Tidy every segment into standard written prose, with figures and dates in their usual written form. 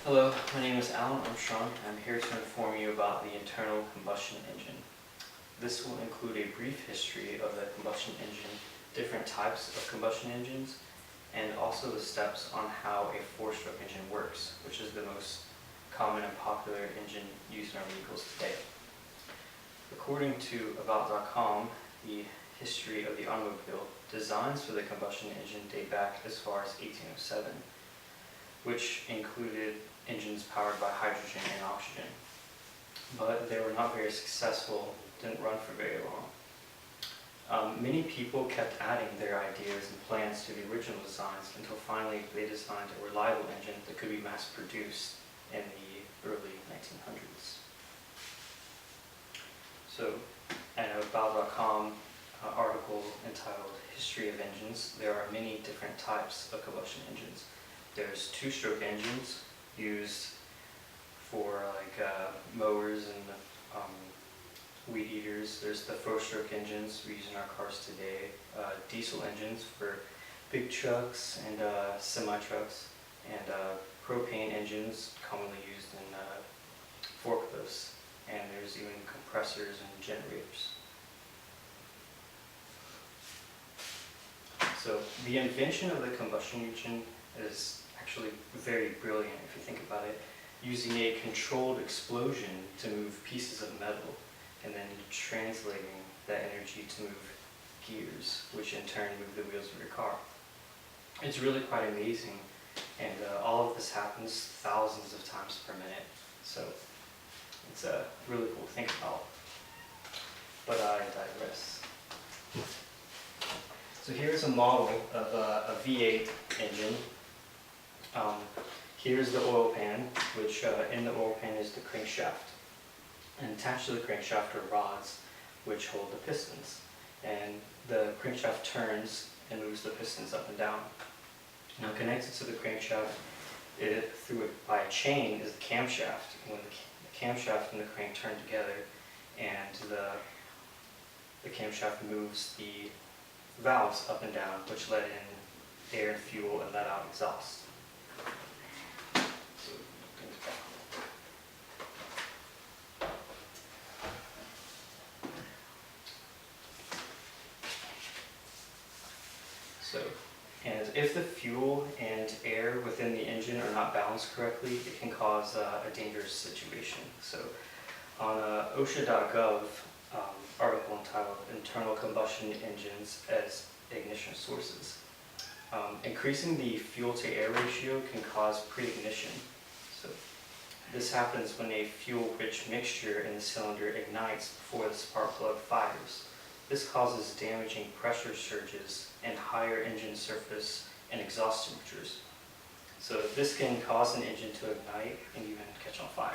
Hello, my name is Armstrong. I'm here to inform you about the internal combustion engine. This will include a brief history of the combustion engine, different types of combustion engines, and also the steps on how a four-stroke engine works, which is the most common and popular engine used in our vehicles today. According to About.com, the history of the automobile, designs for the combustion engine date back as far as 1807, which included engines powered by hydrogen and oxygen. But they were not very successful, didn't run for very long. Many people kept adding their ideas and plans to the original designs until finally they designed a reliable engine that could be mass produced in the early 1900s. So, in an About.com article entitled History of Engines, there are many different types of combustion engines. There's two-stroke engines used for mowers and weed eaters. There's the four-stroke engines we use in our cars today. Diesel engines for big trucks and semi-trucks, and propane engines commonly used in forklifts. And there's even compressors and generators. So the invention of the combustion engine is actually very brilliant if you think about it, using a controlled explosion to move pieces of metal and then translating that energy to move gears, which in turn move the wheels of your car. It's really quite amazing, and all of this happens thousands of times per minute, so it's really cool to think about. But I digress. So here's a model of a V8 engine. Here's the oil pan, which in the oil pan is the crankshaft. And attached to the crankshaft are rods which hold the pistons. And the crankshaft turns and moves the pistons up and down. Now connected to the crankshaft through it by a chain is the camshaft. And when the camshaft and the crank turn together, and the camshaft moves the valves up and down, which let in air and fuel and let out exhaust. And if the fuel and air within the engine are not balanced correctly, it can cause a dangerous situation. So on OSHA.gov article entitled Internal Combustion Engines as Ignition Sources, increasing the fuel-to-air ratio can cause pre-ignition. So this happens when a fuel-rich mixture in the cylinder ignites before the spark plug fires. This causes damaging pressure surges and higher engine surface and exhaust temperatures. So this can cause an engine to ignite and even catch on fire.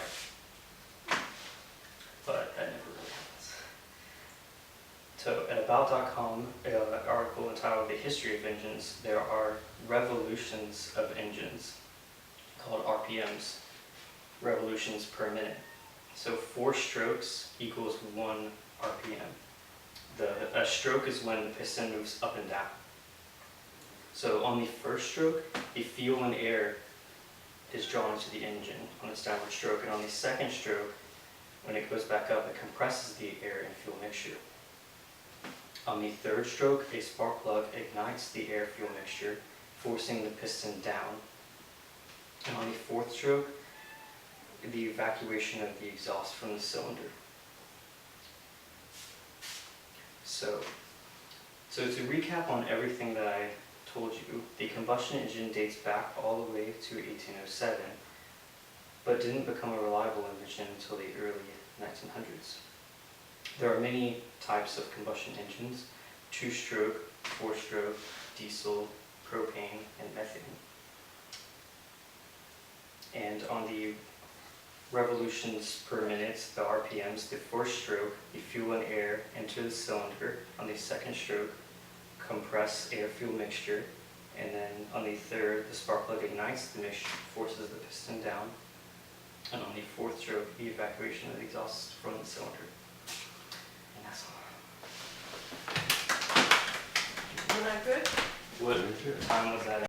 But that never really happens. So at About.com article entitled The History of Engines, there are revolutions of engines called RPMs, revolutions per minute. So 4 strokes equals 1 RPM. A stroke is when the piston moves up and down. So on the first stroke, the fuel and air is drawn into the engine on its downward stroke, and on the second stroke, when it goes back up, it compresses the air and fuel mixture. On the third stroke, a spark plug ignites the air-fuel mixture, forcing the piston down. And on the fourth stroke, the evacuation of the exhaust from the cylinder. So to recap on everything that I told you, the combustion engine dates back all the way to 1807, but didn't become a reliable invention until the early 1900s. There are many types of combustion engines: 2-stroke, 4-stroke, diesel, propane, and methane. And on the revolutions per minute, the RPMs, the first stroke, the fuel and air enter the cylinder. On the second stroke, compress air-fuel mixture. And then on the third, the spark plug ignites the mixture, forces the piston down. And on the fourth stroke, the evacuation of the exhaust from the cylinder. And that's all. Isn't that good? What time was that?